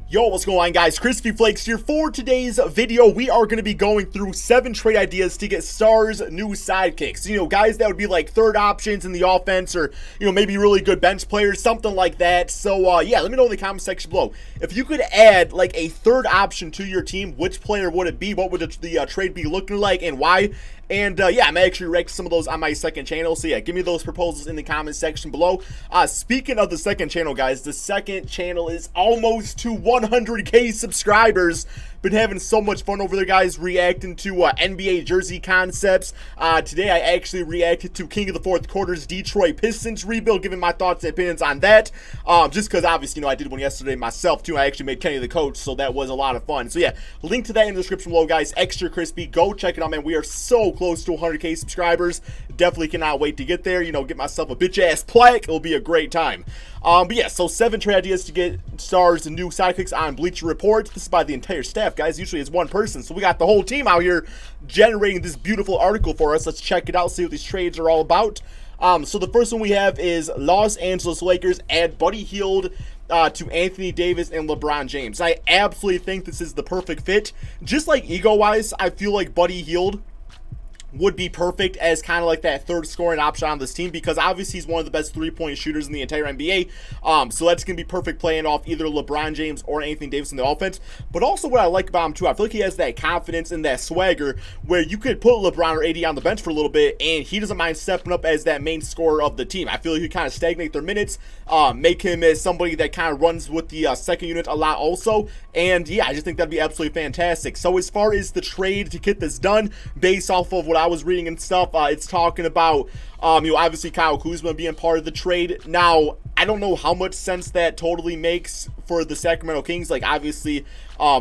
Yo, what's going on, guys? Crispy Flakes here. For today's video, we are going to be going through 7 trade ideas to get stars new sidekicks. You know, guys that would be like third options in the offense, or, you know, maybe really good bench players, something like that. So, yeah, let me know in the comment section below. If you could add like a third option to your team, which player would it be? What would the trade be looking like, and why? And yeah, I'm actually reacting some of those on my second channel. So yeah, give me those proposals in the comment section below. Speaking of the second channel, guys, the second channel is almost to 100K subscribers. Been having so much fun over there, guys, reacting to NBA jersey concepts. Today I actually reacted to King of the Fourth Quarter's Detroit Pistons rebuild, giving my thoughts and opinions on that. Just because obviously, you know, I did one yesterday myself too. I actually made Kenny the coach, so that was a lot of fun. So yeah, link to that in the description below, guys. Extra crispy. Go check it out, man. We are so close to 100K subscribers. Definitely cannot wait to get there. You know, get myself a bitch ass plaque. It'll be a great time. But yeah, so 7 trade ideas to get stars and new sidekicks on Bleacher Report. This is by the entire staff, guys. Usually it's one person, so we got the whole team out here generating this beautiful article for us. Let's check it out, see what these trades are all about. So the first one we have is Los Angeles Lakers add Buddy Hield to Anthony Davis and LeBron James. I absolutely think this is the perfect fit. Just like ego-wise, I feel like Buddy Hield would be perfect as kind of like that third scoring option on this team, because obviously he's one of the best three-point shooters in the entire NBA. So that's going to be perfect playing off either LeBron James or Anthony Davis in the offense. But also what I like about him too, I feel like he has that confidence and that swagger where you could put LeBron or AD on the bench for a little bit and he doesn't mind stepping up as that main scorer of the team. I feel like he kind of stagnate their minutes, make him as somebody that kind of runs with the second unit a lot also. And yeah, I just think that'd be absolutely fantastic. So as far as the trade to get this done, based off of what I was reading and stuff, it's talking about, you know, obviously Kyle Kuzma being part of the trade. Now, I don't know how much sense that totally makes for the Sacramento Kings. Like, obviously,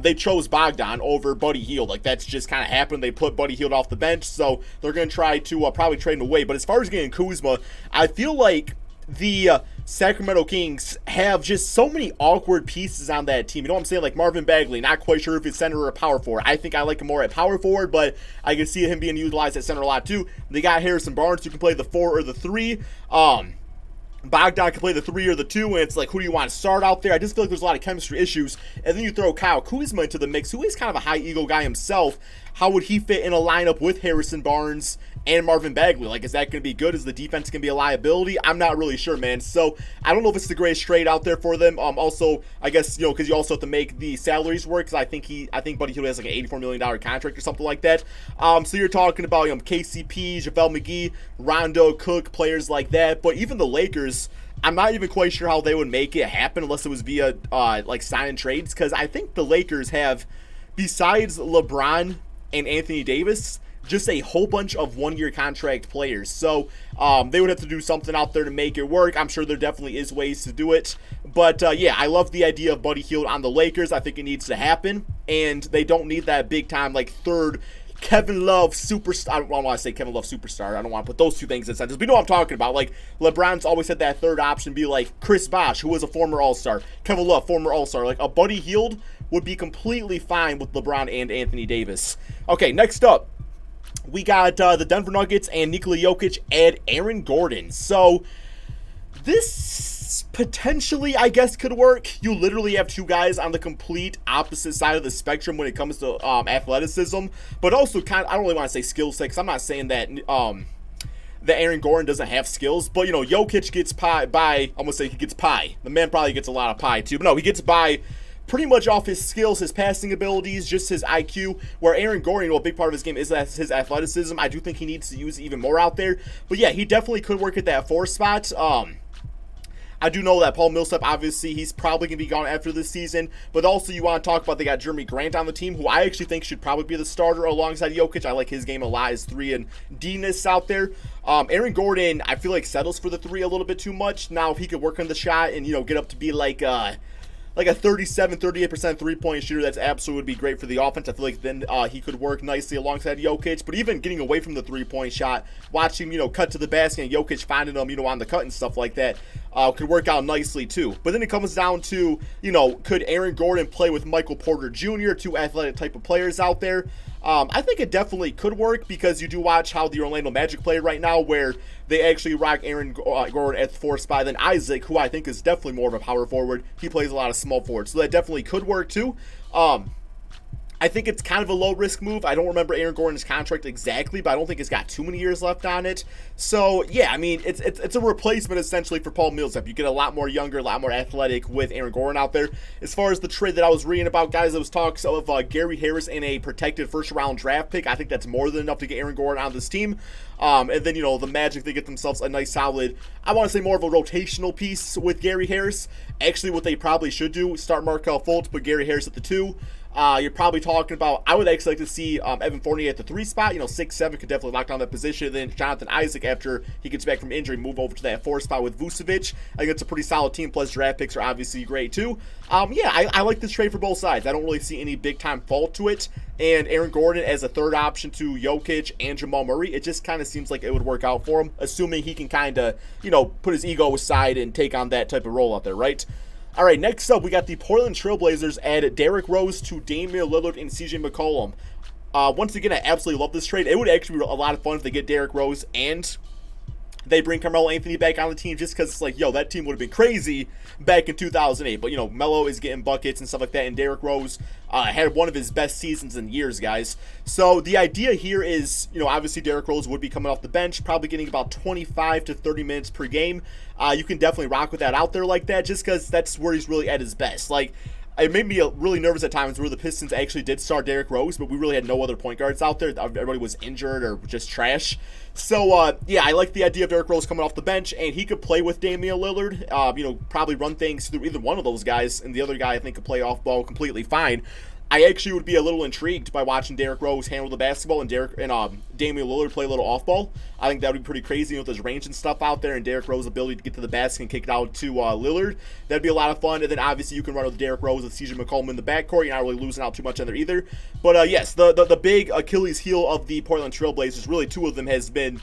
they chose Bogdan over Buddy Hield. Like, that's just kind of happened. They put Buddy Hield off the bench, so they're going to try to probably trade him away. But as far as getting Kuzma, I feel like the Sacramento Kings have just so many awkward pieces on that team. You know what I'm saying? Like Marvin Bagley, not quite sure if he's center or a power forward. I think I like him more at power forward, but I can see him being utilized at center a lot too. They got Harrison Barnes, who can play the 4 or the 3. Bogdan can play the 3 or the 2, and it's like, who do you want to start out there? I just feel like there's a lot of chemistry issues. And then you throw Kyle Kuzma into the mix, who is kind of a high ego guy himself. How would he fit in a lineup with Harrison Barnes and Marvin Bagley? Like, is that going to be good? Is the defense going to be a liability? I'm not really sure, man. So I don't know if it's the greatest trade out there for them. Also, I guess, you know, because you also have to make the salaries work. Because I think Buddy Hield has like an $84 million contract or something like that. So you're talking about, you know, KCP, JaVale McGee, Rondo, Cook, players like that. But even the Lakers, I'm not even quite sure how they would make it happen unless it was via like sign and trades. Because I think the Lakers have, besides LeBron and Anthony Davis, just a whole bunch of one-year contract players. So they would have to do something out there to make it work. I'm sure there definitely is ways to do it. But yeah, I love the idea of Buddy Hield on the Lakers. I think it needs to happen. And they don't need that big-time, like, third Kevin Love superstar. I don't want to say Kevin Love superstar. I don't want to put those two things in sentence. But you know what I'm talking about. Like, LeBron's always had that third option be like Chris Bosh, who was a former All-Star. Kevin Love, former All-Star. Like, a Buddy Hield would be completely fine with LeBron and Anthony Davis. Okay, next up, we got the Denver Nuggets and Nikola Jokic add Aaron Gordon. So this potentially, I guess, could work. You literally have two guys on the complete opposite side of the spectrum when it comes to athleticism, but also kind of, I don't really want to say skill set, because I'm not saying that that Aaron Gordon doesn't have skills, but, you know, Jokic gets pie by, I'm going to say he gets pie. The man probably gets a lot of pie too, but no, he gets by pretty much off his skills, his passing abilities, just his IQ, where Aaron Gordon, well, a big part of his game is his athleticism. I do think he needs to use it even more out there. But yeah, he definitely could work at that 4 spot. I do know that Paul Millsap, obviously, he's probably going to be gone after this season. But also, you want to talk about, they got Jeremy Grant on the team, who I actually think should probably be the starter alongside Jokic. I like his game a lot, his 3 and D-ness out there. Aaron Gordon, I feel like settles for the 3 a little bit too much. Now, if he could work on the shot and, you know, get up to be like a 38% three-point shooter, that's absolutely would be great for the offense. I feel like then he could work nicely alongside Jokic. But even getting away from the three-point shot, watching, you know, cut to the basket and Jokic finding them, you know, on the cut and stuff like that, could work out nicely too. But then it comes down to, you know, could Aaron Gordon play with Michael Porter Jr., 2 athletic type of players out there? I think it definitely could work because you do watch how the Orlando Magic play right now, where they actually rock Aaron Gordon at the 4 spot. Then Isaac, who I think is definitely more of a power forward, he plays a lot of small forward, so that definitely could work too. I think it's kind of a low-risk move. I don't remember Aaron Gordon's contract exactly, but I don't think it's got too many years left on it. So, yeah, I mean, it's a replacement essentially for Paul Millsap. You get a lot more younger, a lot more athletic with Aaron Gordon out there. As far as the trade that I was reading about, guys, there was talks of Gary Harris and a protected first-round draft pick. I think that's more than enough to get Aaron Gordon on this team. And then, you know, the Magic, they get themselves a nice solid, I want to say more of a rotational piece with Gary Harris. Actually, what they probably should do, start Markelle Fultz, put Gary Harris at the 2. You're probably talking about, I would actually like to see Evan Fournier at the 3 spot. You know, 6'7" could definitely lock down that position. Then Jonathan Isaac, after he gets back from injury, move over to that 4 spot with Vucevic. I think it's a pretty solid team, plus draft picks are obviously great too. Yeah, I like this trade for both sides. I don't really see any big-time fault to it. And Aaron Gordon as a third option to Jokic and Jamal Murray, it just kind of seems like it would work out for him, assuming he can kind of, you know, put his ego aside and take on that type of role out there, right? All right, next up, we got the Portland Trailblazers add Derrick Rose to Damian Lillard and CJ McCallum. Once again, I absolutely love this trade. It would actually be a lot of fun if they get Derrick Rose and they bring Carmelo Anthony back on the team, just because it's like, yo, that team would have been crazy back in 2008. But, you know, Melo is getting buckets and stuff like that, and Derrick Rose had one of his best seasons in years, guys. So the idea here is, you know, obviously Derrick Rose would be coming off the bench, probably getting about 25 to 30 minutes per game. You can definitely rock with that out there like that, just because that's where he's really at his best. Like, it made me really nervous at times where the Pistons actually did start Derrick Rose, but we really had no other point guards out there. Everybody was injured or just trash. So, yeah, I like the idea of Derrick Rose coming off the bench, and he could play with Damian Lillard. You know, probably run things through either one of those guys, and the other guy I think could play off ball completely fine. I actually would be a little intrigued by watching Derrick Rose handle the basketball and Damian Lillard play a little off ball. I think that would be pretty crazy, you know, with his range and stuff out there, and Derrick Rose's ability to get to the basket and kick it out to Lillard. That'd be a lot of fun. And then obviously you can run with Derrick Rose with CJ McCallum in the backcourt. You're not really losing out too much on there either. But yes, the big Achilles heel of the Portland Trailblazers, really two of them, has been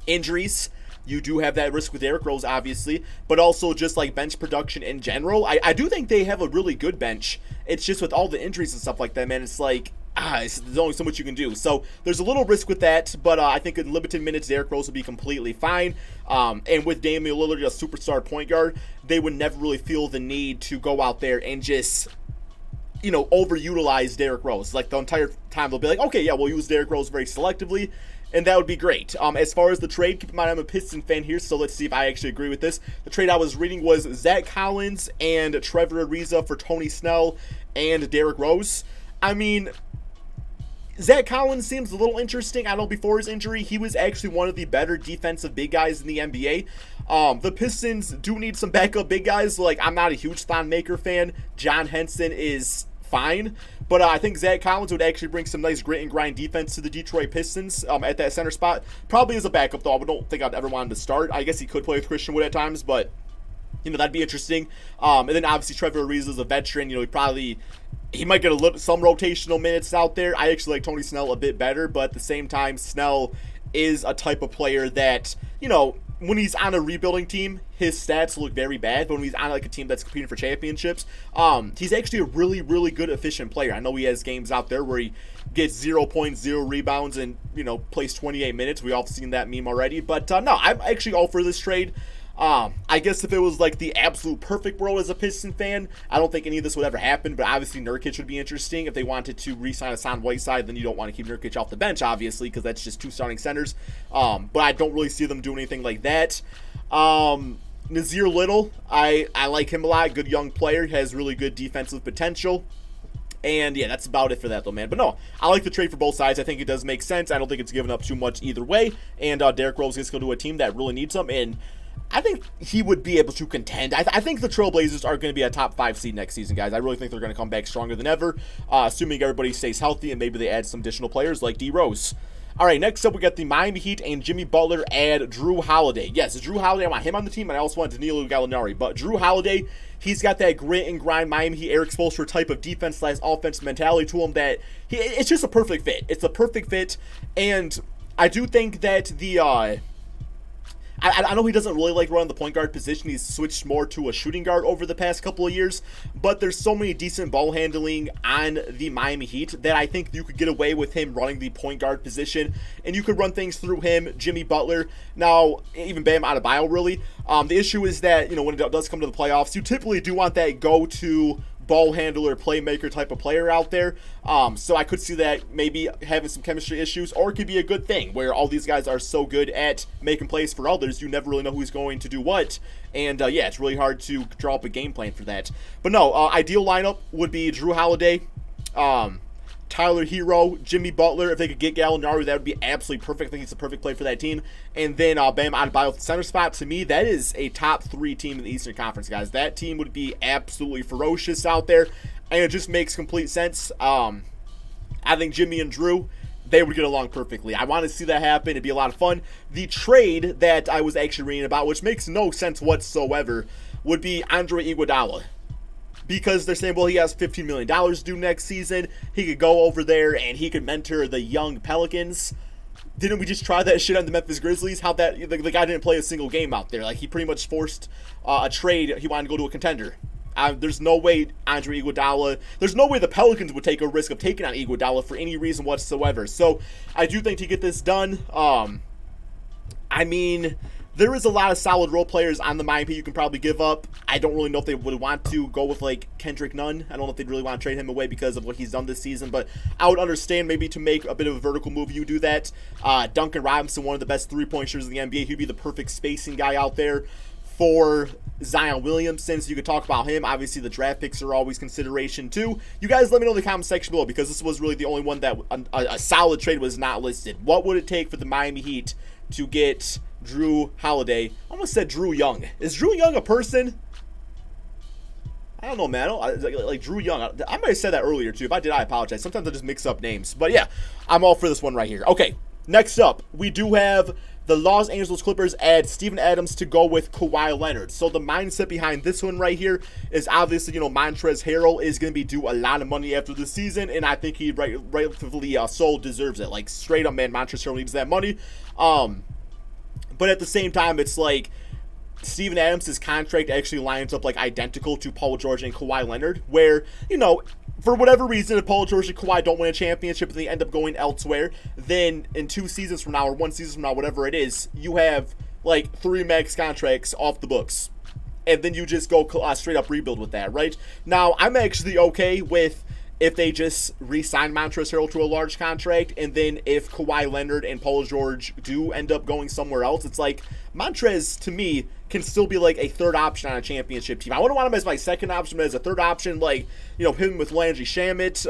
injuries. You do have that risk with Derrick Rose, obviously, but also just like bench production in general. I do think they have a really good bench. It's just with all the injuries and stuff like that, man, it's like, there's only so much you can do. So there's a little risk with that, but I think in limited minutes, Derrick Rose will be completely fine. And with Damian Lillard, a superstar point guard, they would never really feel the need to go out there and just, you know, overutilize Derrick Rose. Like the entire time they'll be like, okay, yeah, we'll use Derrick Rose very selectively, and that would be great. As far as the trade, keep in mind I'm a Piston fan here, so let's see if I actually agree with this. The trade I was reading was Zach Collins and Trevor Ariza for Tony Snell and Derrick Rose. I mean, Zach Collins seems a little interesting. I know before his injury, he was actually one of the better defensive big guys in the NBA. The Pistons do need some backup big guys. Like, I'm not a huge Thon Maker fan. John Henson is fine, but I think Zach Collins would actually bring some nice grit and grind defense to the Detroit Pistons at that center spot. Probably as a backup, though. I don't think I'd ever want him to start. I guess he could play with Christian Wood at times, but, you know, that'd be interesting. And then obviously Trevor Ariza is a veteran. You know, he might get some rotational minutes out there. I actually like Tony Snell a bit better, but at the same time, Snell is a type of player that, you know, when he's on a rebuilding team, his stats look very bad, but when he's on like a team that's competing for championships, he's actually a really, really good, efficient player. I know he has games out there where he gets 0.0 rebounds and, you know, plays 28 minutes. We've all seen that meme already, but no, I'm actually all for this trade. I guess if it was like the absolute perfect world as a Piston fan, I don't think any of this would ever happen, but obviously Nurkic would be interesting. If they wanted to re-sign Hassan Whiteside, then you don't want to keep Nurkic off the bench, obviously, because that's just 2 starting centers. But I don't really see them doing anything like that. Nazir Little, I like him a lot. Good young player, has really good defensive potential. And yeah, that's about it for that though, man. But no, I like the trade for both sides. I think it does make sense. I don't think it's given up too much either way. And Derrick Rose is going to a team that really needs him, and I think he would be able to contend. I think the Trailblazers are going to be a top 5 seed next season, guys. I really think they're going to come back stronger than ever, assuming everybody stays healthy and maybe they add some additional players like D Rose. All right, next up we got the Miami Heat and Jimmy Butler add Jrue Holiday. Yes, Jrue Holiday, I want him on the team, and I also want Danilo Gallinari. But Jrue Holiday, he's got that grit and grind Miami Heat Eric Spoelstra type of defense/offense mentality to him that it's just a perfect fit. It's a perfect fit, and I do think that I know he doesn't really like running the point guard position. He's switched more to a shooting guard over the past couple of years, but there's so many decent ball handling on the Miami Heat that I think you could get away with him running the point guard position, and you could run things through him, Jimmy Butler, now even Bam Adebayo, really. The issue is that, when it does come to the playoffs, you typically do want that go-to ball handler, playmaker type of player out there. So I could see that maybe having some chemistry issues, or it could be a good thing where all these guys are so good at making plays for others, you never really know who's going to do what. And yeah, it's really hard to draw up a game plan for that. But no, ideal lineup would be Jrue Holiday, Tyler Hero, Jimmy Butler. If they could get Gallinari, that would be absolutely perfect. I think it's a perfect play for that team. And then Bam Adebayo at the center spot. To me, that is a top 3 team in the Eastern Conference, guys. That team would be absolutely ferocious out there, and it just makes complete sense. I think Jimmy and Jrue, they would get along perfectly. I want to see that happen. It'd be a lot of fun. The trade that I was actually reading about, which makes no sense whatsoever, would be Andre Iguodala. Because they're saying, well, he has $15 million due next season. He could go over there and he could mentor the young Pelicans. Didn't we just try that shit on the Memphis Grizzlies? How that the guy didn't play a single game out there. Like, he pretty much forced a trade. He wanted to go to a contender. There's no way Andre Iguodala, there's no way the Pelicans would take a risk of taking on Iguodala for any reason whatsoever. So I do think to get this done, I mean, there is a lot of solid role players on the Miami you can probably give up. I don't really know if they would want to go with, like, Kendrick Nunn. I don't know if they'd really want to trade him away because of what he's done this season, but I would understand maybe to make a bit of a vertical move, you do that. Duncan Robinson, one of the best three-point shooters in the NBA. He'd be the perfect spacing guy out there for Zion Williamson, so you could talk about him. Obviously, the draft picks are always consideration, too. You guys let me know in the comment section below, because this was really the only one that a solid trade was not listed. What would it take for the Miami Heat to get Jrue Holiday? I almost said Drew Young. Is Drew Young a person? I don't know, man. Like Drew Young. I might have said that earlier, too. If I did, I apologize. Sometimes I just mix up names. But yeah, I'm all for this one right here. Okay, next up, we do have the Los Angeles Clippers add Steven Adams to go with Kawhi Leonard. So the mindset behind this one right here is obviously, Montrezl Harrell is going to be due a lot of money after the season, and I think he rightfully so deserves it. Like, straight up, man, Montrezl Harrell needs that money. But at the same time, it's like Steven Adams' contract actually lines up like identical to Paul George and Kawhi Leonard, where, for whatever reason, if Paul George and Kawhi don't win a championship and they end up going elsewhere, then in 2 seasons from now or 1 season from now, whatever it is, you have like 3 max contracts off the books. And then you just go straight up rebuild with that, right? Now, I'm actually okay with if they just re-sign Montrezl Harrell to a large contract, and then if Kawhi Leonard and Paul George do end up going somewhere else, it's like Montrez, to me, can still be like a third option on a championship team. I wouldn't want him as my second option, but as a third option, like, him with Landry Shamet,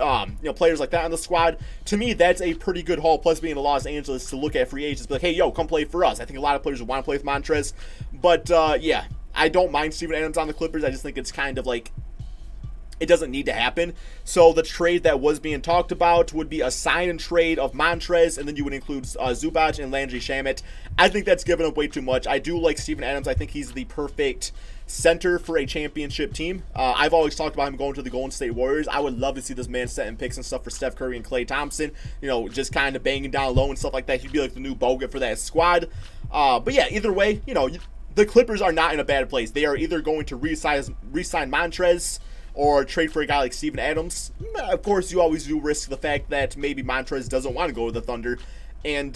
players like that on the squad. To me, that's a pretty good haul, plus being in Los Angeles to look at free agents, be like, hey, yo, come play for us. I think a lot of players would want to play with Montrez. But, yeah, I don't mind Steven Adams on the Clippers. I just think it's kind of like, it doesn't need to happen. So the trade that was being talked about would be a sign and trade of Montrez, and then you would include Zubac and Landry Shamet. I think that's giving up way too much. I do like Steven Adams. I think he's the perfect center for a championship team. I've always talked about him going to the Golden State Warriors. I would love to see this man setting picks and stuff for Steph Curry and Klay Thompson, just kind of banging down low and stuff like that. He'd be like the new Bogut for that squad. But yeah, either way, the Clippers are not in a bad place. They are either going to re-sign Montrez or trade for a guy like Steven Adams. Of course, you always do risk the fact that maybe Montrez doesn't want to go to the Thunder, and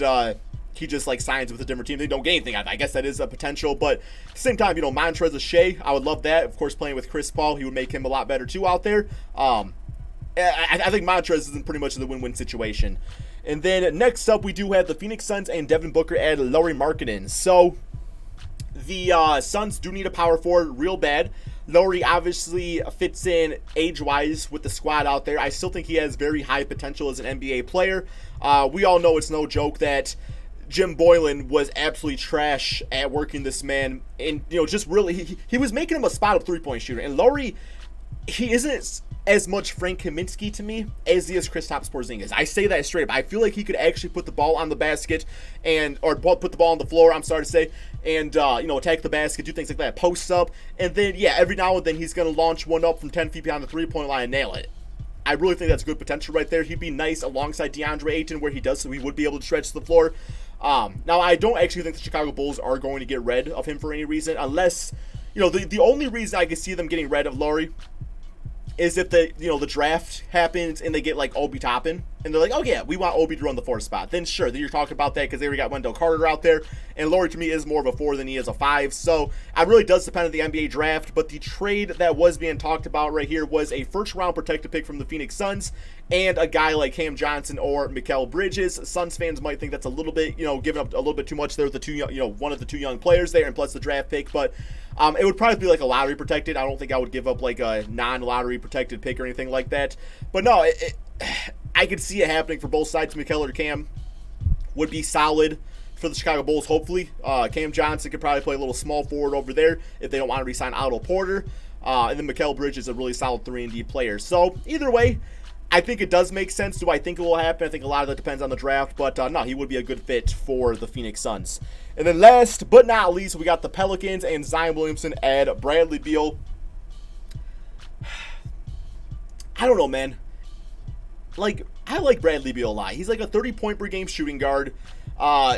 he just like signs with a different team. They don't get anything out of it. I guess that is a potential, but at the same time, Montrez is Shea. I would love that. Of course, playing with Chris Paul, he would make him a lot better too out there. I think Montrez is in pretty much the win-win situation. And then next up, we do have the Phoenix Suns and Devin Booker add Lauri Markkanen. So the Suns do need a power forward real bad. Lauri obviously fits in age-wise with the squad out there. I still think he has very high potential as an NBA player. We all know it's no joke that Jim Boylan was absolutely trash at working this man. And, just really, he was making him a spot-up three-point shooter. And Lauri, he isn't as much Frank Kaminsky to me as he is Kristaps Porzingis. I say that straight up. I feel like he could actually put the ball on the basket or put the ball on the floor, and attack the basket, do things like that, post up, and then, yeah, every now and then he's going to launch one up from 10 feet behind the three-point line and nail it. I really think that's good potential right there. He'd be nice alongside DeAndre Ayton where he does, so he would be able to stretch the floor. Now, I don't actually think the Chicago Bulls are going to get rid of him for any reason, unless, the only reason I can see them getting rid of Lauri is if the draft happens and they get like Obi Toppin and they're like, oh yeah, we want Obi to run the 4th spot. Then sure, then you're talking about that because they already got Wendell Carter out there, and Lauri to me is more of a 4 than he is a 5. So it really does depend on the NBA draft. But the trade that was being talked about right here was a 1st round protected pick from the Phoenix Suns and a guy like Cam Johnson or Mikal Bridges. Suns fans might think that's a little bit, giving up a little bit too much there with the two, one of the 2 young players there, and plus the draft pick. But it would probably be like a lottery protected. I don't think I would give up like a non-lottery protected pick or anything like that. But no, I could see it happening for both sides. Mikal or Cam would be solid for the Chicago Bulls, hopefully. Cam Johnson could probably play a little small forward over there if they don't want to re-sign Otto Porter. And then Mikal Bridges is a really solid 3-and-D player. So either way, I think it does make sense. Do I think it will happen? I think a lot of that depends on the draft. But no, he would be a good fit for the Phoenix Suns. And then last but not least, we got the Pelicans and Zion Williamson add Bradley Beal. I don't know, man. Like, I like Bradley Beal a lot. He's like a 30-point per game shooting guard.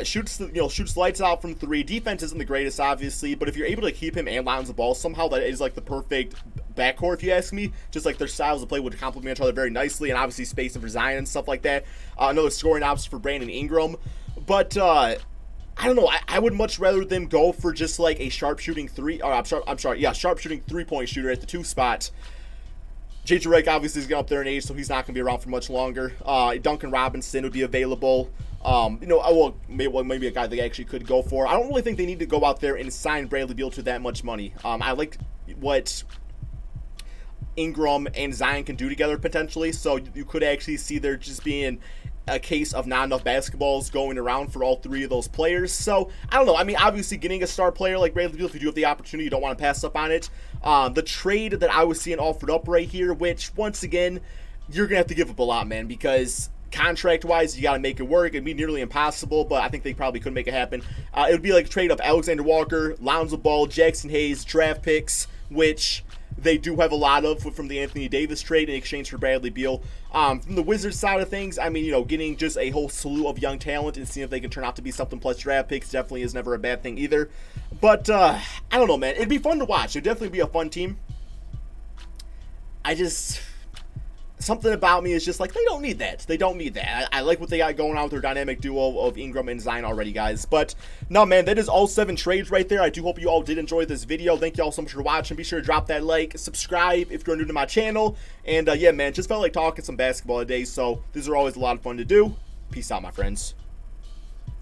Shoots lights out from 3. Defense isn't the greatest, obviously, but if you're able to keep him and Lonzo Ball, somehow that is like the perfect backcourt, if you ask me. Just like their styles of play would complement each other very nicely, and obviously spacing for Zion and stuff like that. Another scoring option for Brandon Ingram. But I don't know. I would much rather them go for just like a sharpshooting 3-point shooter at the 2 spot. Derrick obviously is getting up there in age, so he's not going to be around for much longer. Duncan Robinson would be available. Maybe a guy they actually could go for. I don't really think they need to go out there and sign Bradley Beal to that much money. I like what Ingram and Zion can do together potentially, so you could actually see there just being a case of not enough basketballs going around for all 3 of those players. So, I don't know. I mean, obviously, getting a star player like Bradley Beal, if you do have the opportunity, you don't want to pass up on it. The trade that I was seeing offered up right here, which, once again, you're going to have to give up a lot, man, because contract-wise, you got to make it work. It'd be nearly impossible, but I think they probably could make it happen. It would be like a trade of Alexander Walker, Lonzo Ball, Jackson Hayes, draft picks, which they do have a lot of from the Anthony Davis trade in exchange for Bradley Beal. From the Wizards side of things, I mean, getting just a whole slew of young talent and seeing if they can turn out to be something plus draft picks definitely is never a bad thing either. But, I don't know, man. It'd be fun to watch. It'd definitely be a fun team. Something about me is just like, they don't need that. They don't need that. I like what they got going on with their dynamic duo of Ingram and Zion already, guys. But, no, man, that is all 7 trades right there. I do hope you all did enjoy this video. Thank you all so much for watching. Be sure to drop that like, subscribe if you're new to my channel. And, yeah, man, just felt like talking some basketball today, so these are always a lot of fun to do. Peace out, my friends.